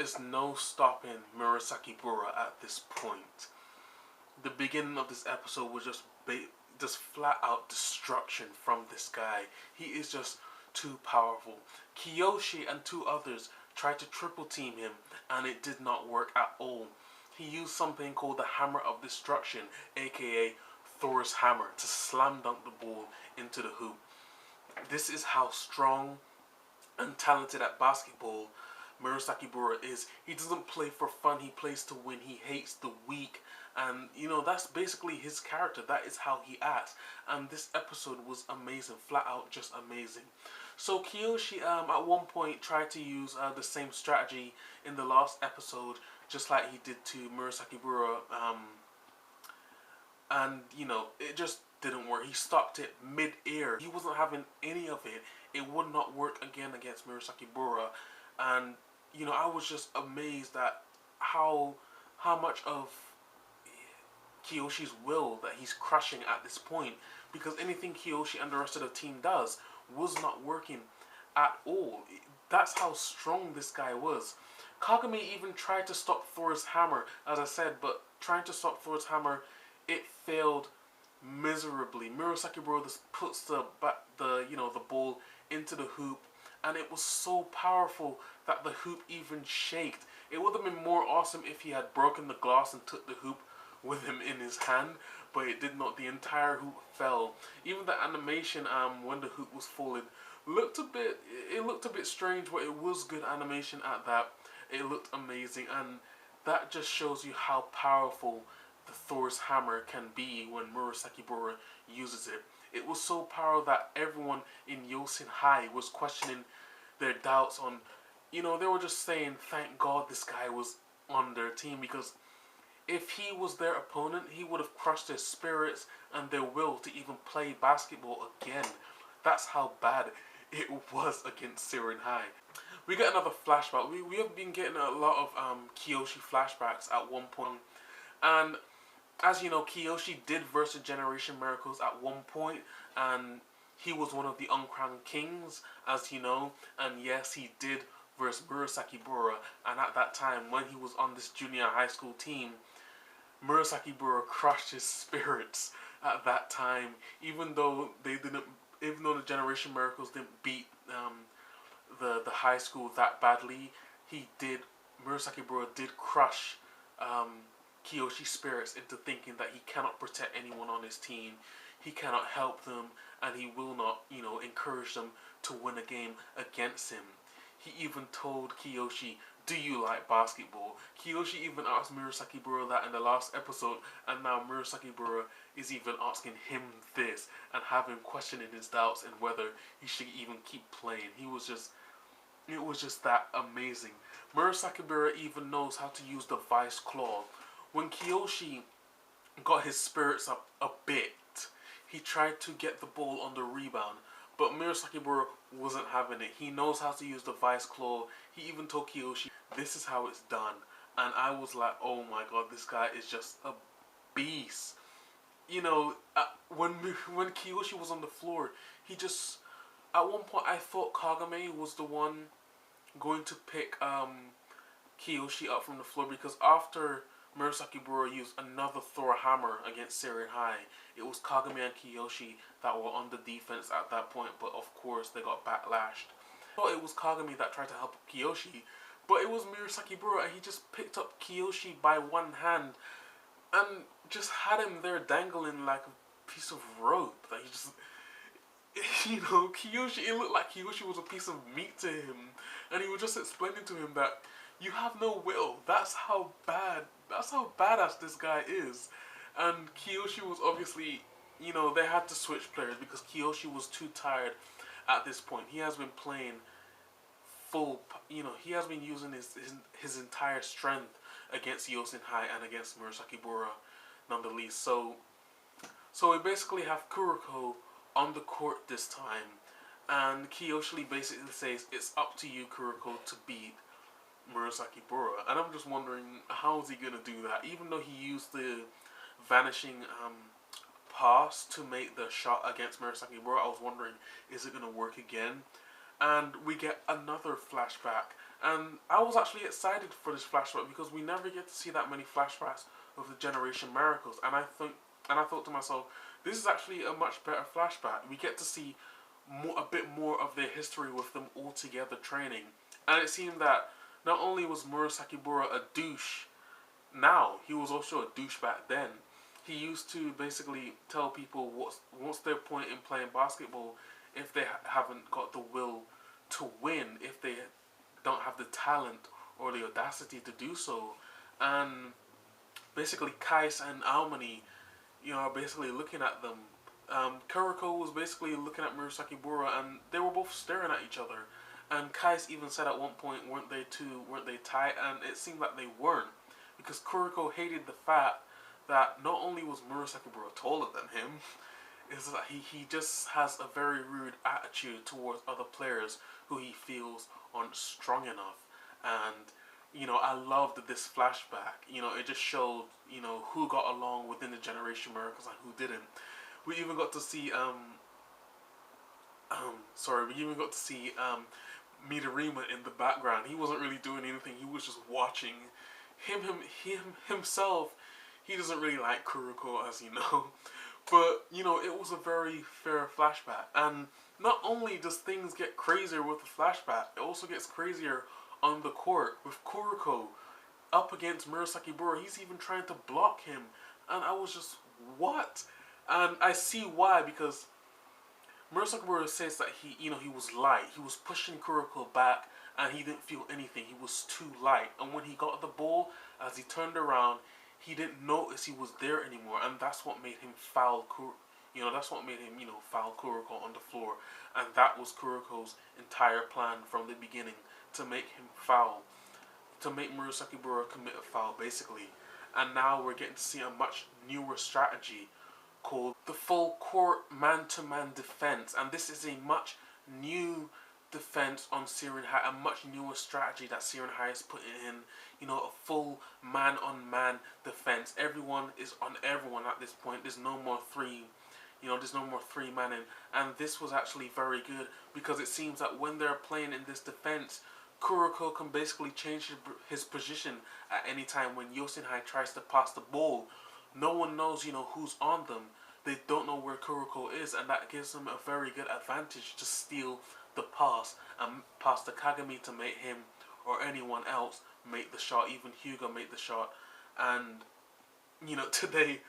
is no stopping Murasakibara at this point. The beginning of this episode was just flat out destruction from this guy. He is just too powerful. Kiyoshi and two others tried to triple team him, and it did not work at all. He used something called the Hammer of Destruction, aka Thors hammer, to slam dunk the ball into the hoop. This is how strong and talented at basketball Murasakibara is. He doesn't play for fun, he plays to win. He hates the weak, and that's basically his character. That is how he acts, and this episode was amazing, flat out just amazing. So Kiyoshi at one point tried to use the same strategy in the last episode, just like he did to Murasakibara, and it just didn't work. He stopped it mid-air. He wasn't having any of it. It would not work again against Murasakibara, and I was just amazed at how much of Kiyoshi's will that he's crushing at this point, because anything Kiyoshi and the rest of the team does was not working at all. That's how strong this guy was. Kagami even tried to stop Thor's hammer, as I said, but trying to stop Thor's hammer, it failed miserably. Murasakibara just puts the ball into the hoop, and it was so powerful that the hoop even shaked. It would have been more awesome if he had broken the glass and took the hoop with him in his hand, but it did not. The entire hoop fell. Even the animation when the hoop was falling looked a bit strange, but it was good animation at that. It looked amazing, and that just shows you how powerful the Thor's hammer can be when Murasakibara uses it. It was so powerful that everyone in Yosin High was questioning their doubts on, they were just saying, thank God this guy was on their team, because if he was their opponent, he would have crushed their spirits and their will to even play basketball again. That's how bad it was against Siren High. We get another flashback. We have been getting a lot of Kiyoshi flashbacks at one point. And as you know, Kiyoshi did versus Generation Miracles at one point, and he was one of the uncrowned kings, as you know. And yes, he did versus Murasakibara. And at that time, when he was on this junior high school team, Murasakibara crushed his spirits at that time. Even though the Generation Miracles didn't beat the high school that badly, Murasakibara did crush Kiyoshi's spirits into thinking that he cannot protect anyone on his team, he cannot help them, and he will not, encourage them to win a game against him. He even told Kiyoshi, do you like basketball? Kiyoshi even asked Murasakibara that in the last episode, and now Murasakibara is even asking him this and having questioning his doubts and whether he should even keep playing. It was just that amazing. Murasakibara even knows how to use the Vice Claw. When Kiyoshi got his spirits up a bit, he tried to get the ball on the rebound, but Murasakibara wasn't having it. He knows how to use the Vice Claw. He even told Kiyoshi, this is how it's done. And I was like, oh my god, this guy is just a beast. When Kiyoshi was on the floor, at one point I thought Kagame was the one going to pick Kiyoshi up from the floor, because after Murasakibara used another Thor hammer against Siren High, it was Kagame and Kiyoshi that were on the defense at that point, but of course they got backlashed. I thought it was Kagame that tried to help Kiyoshi, but it was Murasakibara, and he just picked up Kiyoshi by one hand and just had him there dangling like a piece of rope. That he just, Kiyoshi, it looked like Kiyoshi was a piece of meat to him, and he was just explaining to him that you have no will. That's how badass this guy is. And Kiyoshi was obviously, they had to switch players because Kiyoshi was too tired at this point. He has been playing full, he has been using his entire strength against Yosin High and against Murasakibara, nonetheless. So we basically have Kuroko on the court this time, and Kiyoshi basically says, it's up to you, Kuroko, to beat Murasakibara. And I'm just wondering, how is he gonna do that? Even though he used the vanishing pass to make the shot against Murasakibara, I was wondering, is it gonna work again? And we get another flashback, And I was actually excited for this flashback because we never get to see that many flashbacks of the Generation Miracles. And I thought to myself, this is actually a much better flashback. We get to see a bit more of their history with them all together training. And it seemed that not only was Murasakibara a douche now, he was also a douche back then. He used to basically tell people what's their point in playing basketball if they haven't got the will to win, if they don't have the talent or the audacity to do so. And basically Kais and Aomani, are basically looking at them. Kuroko was basically looking at Murasakibara, and they were both staring at each other. And Kais even said at one point, weren't they tight? And it seemed like they weren't, because Kuroko hated the fact that not only was Murasakibara taller than him, is that he just has a very rude attitude towards other players who he feels aren't strong enough. And I loved this flashback. It just showed who got along within the Generation Miracles and who didn't. We even got to see Midorima in the background. He wasn't really doing anything. He was just watching. Himself, he doesn't really like Kuroko, as you know. But, it was a very fair flashback. And not only does things get crazier with the flashback, it also gets crazier on the court with Kuroko up against Murasakibara. He's even trying to block him. And I was just, what? And I see why, because Murasakibara says that he was light. He was pushing Kuroko back and he didn't feel anything. He was too light. And when he got the ball, as he turned around, he didn't notice he was there anymore, and that's what made him foul foul Kuroko on the floor. And that was Kuroko's entire plan from the beginning, to make him foul, to make Murasakibara commit a foul, basically. And now we're getting to see a much newer strategy called the full court man-to-man defense, and this is a much new defense on Siren High, a much newer strategy that Siren High is putting in. A full man-on-man defense. Everyone is on everyone at this point. There's no more three-manning, and this was actually very good, because it seems that when they're playing in this defense, Kuroko can basically change his position at any time. When Yosenhai tries to pass the ball, no one knows who's on them. They don't know where Kuroko is, and that gives them a very good advantage to steal the pass and pass the Kagami to make him or anyone else make the shot, even Hugo make the shot. And today,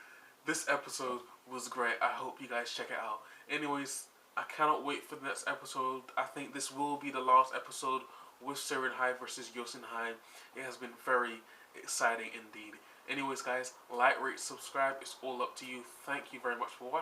this episode was great. I hope you guys check it out. Anyways, I cannot wait for the next episode. I think this will be the last episode with Siren High versus Yosenhai. It has been very exciting indeed. Anyways guys, like, rate, subscribe. It's all up to you. Thank you very much for watching.